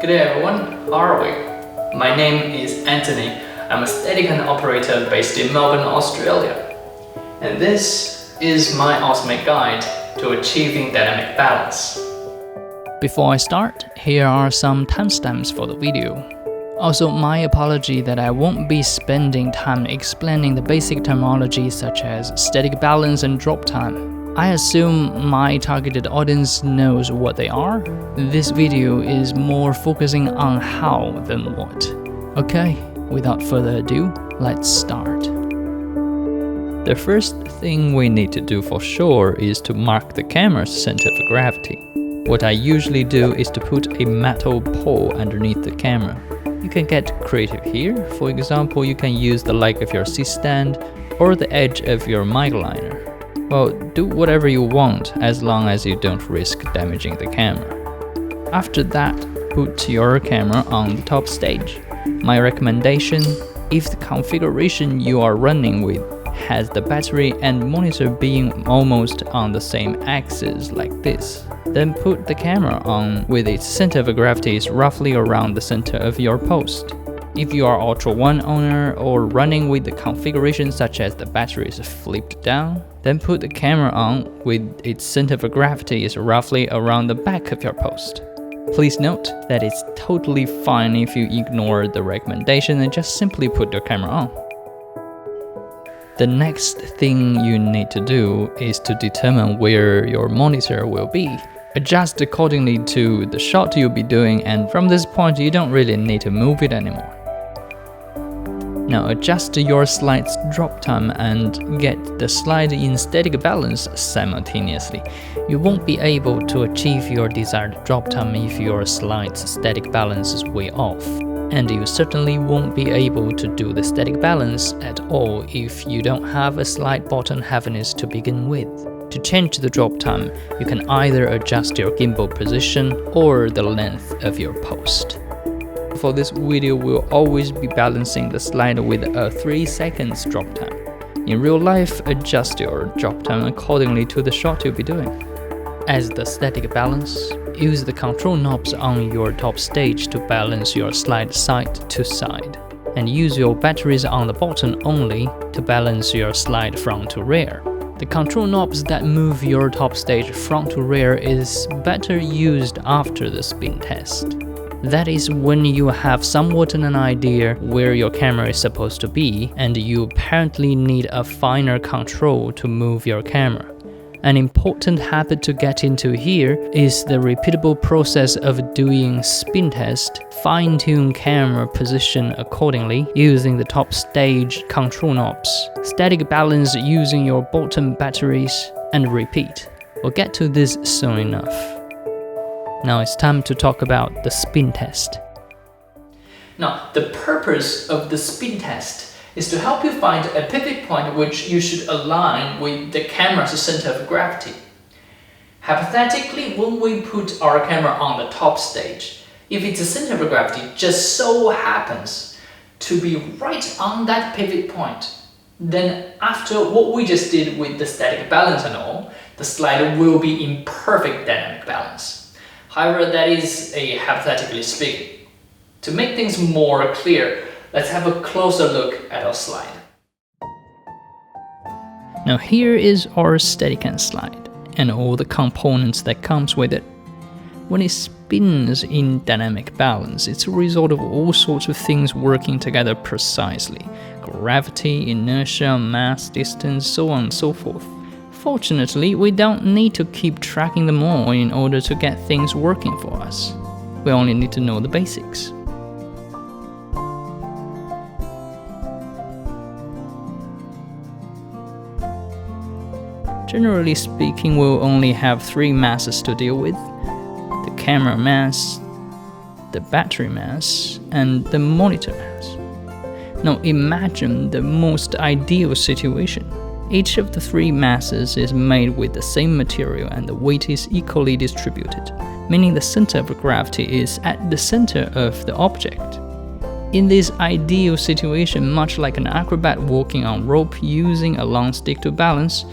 Good day everyone, Harvey. My name is Anthony. I'm a Steadicam operator based in Melbourne, Australia. And this is my ultimate guide to achieving dynamic balance. Before I start, here are some timestamps for the video. Also, my apology that I won't be spending time explaining the basic terminology such as static balance and drop time. I assume my targeted audience knows what they are. This video is more focusing on how than what. Okay, without further ado, let's start. The first thing we need to do for sure is to mark the camera's center of gravity. What I usually do is to put a metal pole underneath the camera. You can get creative here. For example, you can use the leg of your C-stand or the edge of your mic liner. Well, do whatever you want as long as you don't risk damaging the camera. After that, put your camera on the top stage. My recommendation, if the configuration you are running with has the battery and monitor being almost on the same axis like this, then put the camera on with its center of gravity is roughly around the center of your post. If you are Ultra One owner or running with the configuration such as the battery is flipped down, then put the camera on with its center of gravity is roughly around the back of your post. Please note that it's totally fine if you ignore the recommendation and just simply put your camera on. The next thing you need to do is to determine where your monitor will be. Adjust accordingly to the shot you'll be doing, and from this point you don't really need to move it anymore. Now adjust your slide's drop time and get the slide in static balance simultaneously. You won't be able to achieve your desired drop time if your slide's static balance is way off. And you certainly won't be able to do the static balance at all if you don't have a slide bottom heaviness to begin with. To change the drop time, you can either adjust your gimbal position or the length of your post. For this video, we'll always be balancing the slide with a 3 seconds drop time. In real life, adjust your drop time accordingly to the shot you'll be doing. As the static balance, use the control knobs on your top stage to balance your slide side to side, and use your batteries on the bottom only to balance your slide front to rear. The control knobs that move your top stage front to rear is better used after the spin test. That is when you have somewhat an idea where your camera is supposed to be and you apparently need a finer control to move your camera. An important habit to get into here is the repeatable process of doing spin test, fine-tune camera position accordingly using the top stage control knobs, static balance using your bottom batteries, and repeat. We'll get to this soon enough. Now it's time to talk about the spin test. Now, the purpose of the spin test is to help you find a pivot point which you should align with the camera's center of gravity. Hypothetically, when we put our camera on the top stage, if its center of gravity just so happens to be right on that pivot point, then after what we just did with the static balance and all, the slide will be in perfect dynamic balance. However, that is hypothetically speaking. To make things more clear, let's have a closer look at our slide. Now here is our Steadicam slide and all the components that comes with it. When it spins in dynamic balance, it's a result of all sorts of things working together precisely. Gravity, inertia, mass, distance, so on and so forth. Fortunately, we don't need to keep tracking them all in order to get things working for us. We only need to know the basics. Generally speaking, we'll only have 3 masses to deal with: the camera mass, the battery mass, and the monitor mass. Now imagine the most ideal situation. Each of the 3 masses is made with the same material and the weight is equally distributed, meaning the center of gravity is at the center of the object. In this ideal situation, much like an acrobat walking on rope using a long stick to balance,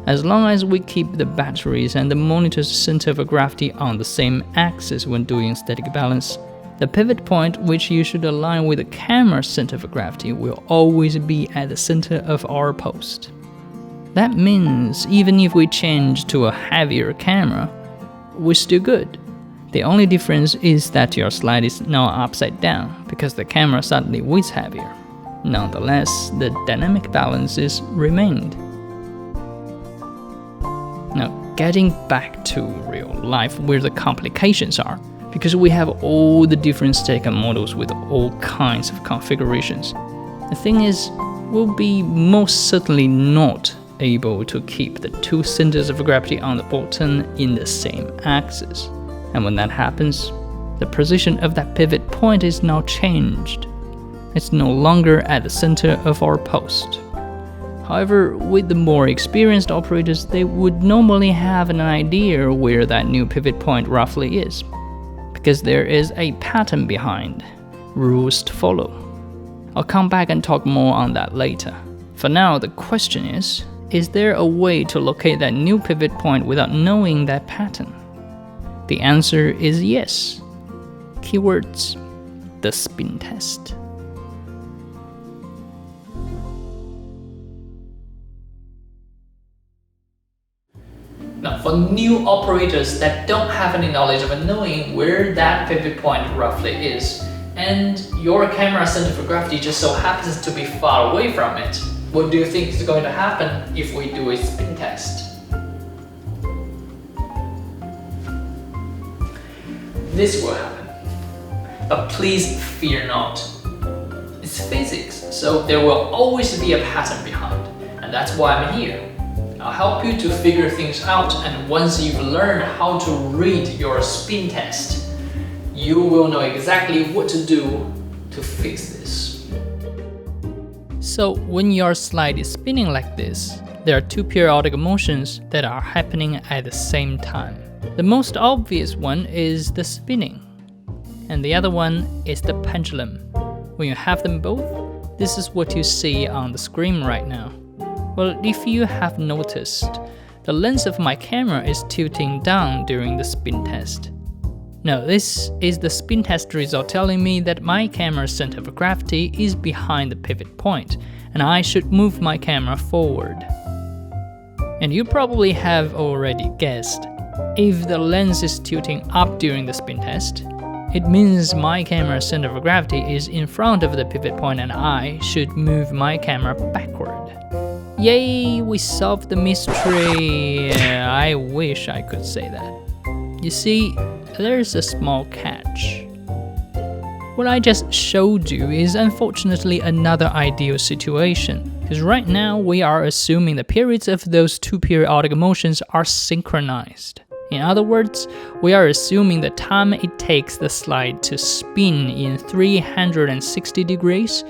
as long as we keep the batteries and the monitor's center of gravity on the same axis when doing static balance, The pivot point which you should align with the camera's center of gravity will always be at the center of our post. That means even if we change to a heavier camera, we're still good. The only difference is that your slide is now upside down because the camera suddenly weighs heavier. Nonetheless, the dynamic balance is remained. Now, getting back to real life where the complications are, because we have all the different Steadicam models with all kinds of configurations. The thing is, we'll be most certainly not able to keep the two centers of gravity on the bottom in the same axis. And when that happens, the position of that pivot point is now changed. It's no longer at the center of our post. However, with the more experienced operators, they would normally have an idea where that new pivot point roughly is, because there is a pattern behind, rules to follow. I'll come back and talk more on that later. For now, the question is there a way to locate that new pivot point without knowing that pattern? The answer is yes. Keywords: the spin test. Now, for new operators that don't have any knowledge of knowing where that pivot point roughly is, and your camera center of gravity just so happens to be far away from it, what do you think is going to happen if we do a spin test? This will happen. But please fear not. It's physics, so there will always be a pattern behind, and that's why I'm here. I'll help you to figure things out, and once you've learned how to read your spin test, you will know exactly what to do to fix this. So when your slide is spinning like this, there are two periodic motions that are happening at the same time. The most obvious one is the spinning, and the other one is the pendulum. When you have them both, this is what you see on the screen right now. Well, if you have noticed, the lens of my camera is tilting down during the spin test. Now, this is the spin test result telling me that my camera's center of gravity is behind the pivot point, and I should move my camera forward. And you probably have already guessed, if the lens is tilting up during the spin test, it means my camera's center of gravity is in front of the pivot point and I should move my camera backward. Yay, we solved the mystery! I wish I could say that. You see, there's a small catch. What I just showed you is unfortunately another ideal situation, because right now we are assuming the periods of those two periodic motions are synchronized. In other words, we are assuming the time it takes the slide to spin in 360 degrees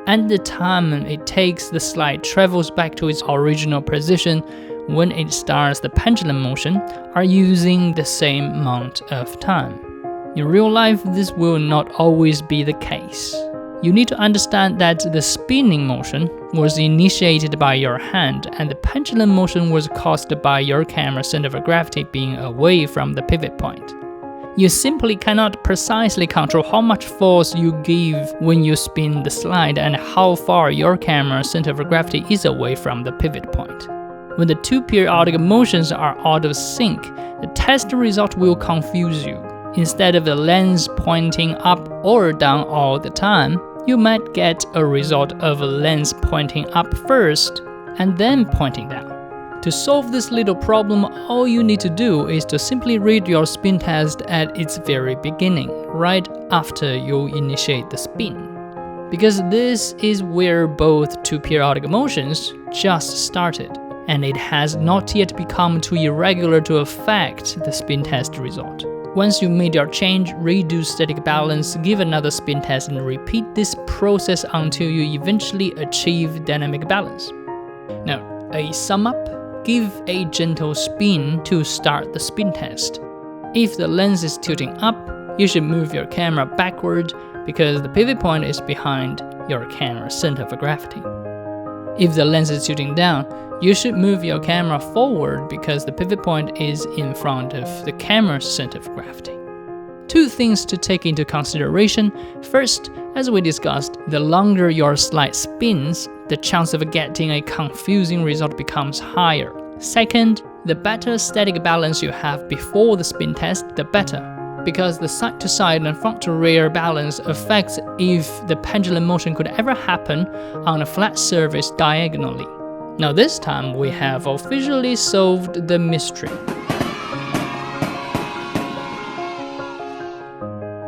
and the time it takes the slide travels back to its original position when it starts the pendulum motion are using the same amount of time. In real life, this will not always be the case. You need to understand that the spinning motion was initiated by your hand and the pendulum motion was caused by your camera's center of gravity being away from the pivot point. You simply cannot precisely control how much force you give when you spin the slide and how far your camera's center of gravity is away from the pivot point. When the two periodic motions are out of sync, the test result will confuse you. Instead of the lens pointing up or down all the time, you might get a result of a lens pointing up first and then pointing down. To solve this little problem, all you need to do is to simply read your spin test at its very beginning, right after you initiate the spin. Because this is where both two periodic motions just started, and it has not yet become too irregular to affect the spin test result. Once you made your change, redo static balance, give another spin test, and repeat this process until you eventually achieve dynamic balance. Now, a sum up. Give a gentle spin to start the spin test. If the lens is tilting up, you should move your camera backward because the pivot point is behind your camera's center of gravity. If the lens is tilting down, you should move your camera forward because the pivot point is in front of the camera's center of gravity. Two things to take into consideration. First, as we discussed, the longer your slide spins, the chance of getting a confusing result becomes higher. Second, the better static balance you have before the spin test, the better, because the side-to-side and front-to-rear balance affects if the pendulum motion could ever happen on a flat surface diagonally. Now this time we have officially solved the mystery.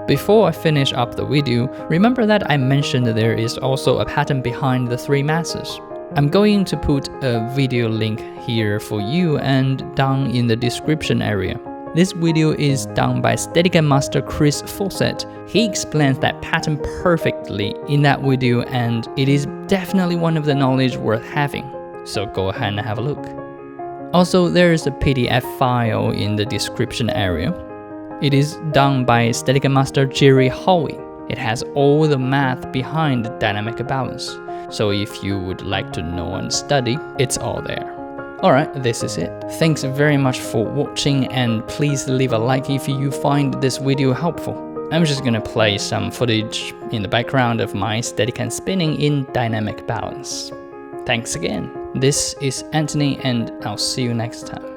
Before I finish up the video, remember that I mentioned there is also a pattern behind the three masses. I'm going to put a video link here for you and down in the description area. This video is done by Steadicam master Chris Fawcett. He explains that pattern perfectly in that video, and it is definitely one of the knowledge worth having. So go ahead and have a look. Also, there is a PDF file in the description area. It is done by Steadicam master Holway. It has all the math behind dynamic balance. So if you would like to know and study, it's all there. Alright, this is it. Thanks very much for watching, and please leave a like if you find this video helpful. I'm just gonna play some footage in the background of my Steadicam spinning in dynamic balance. Thanks again. This is Anthony, and I'll see you next time.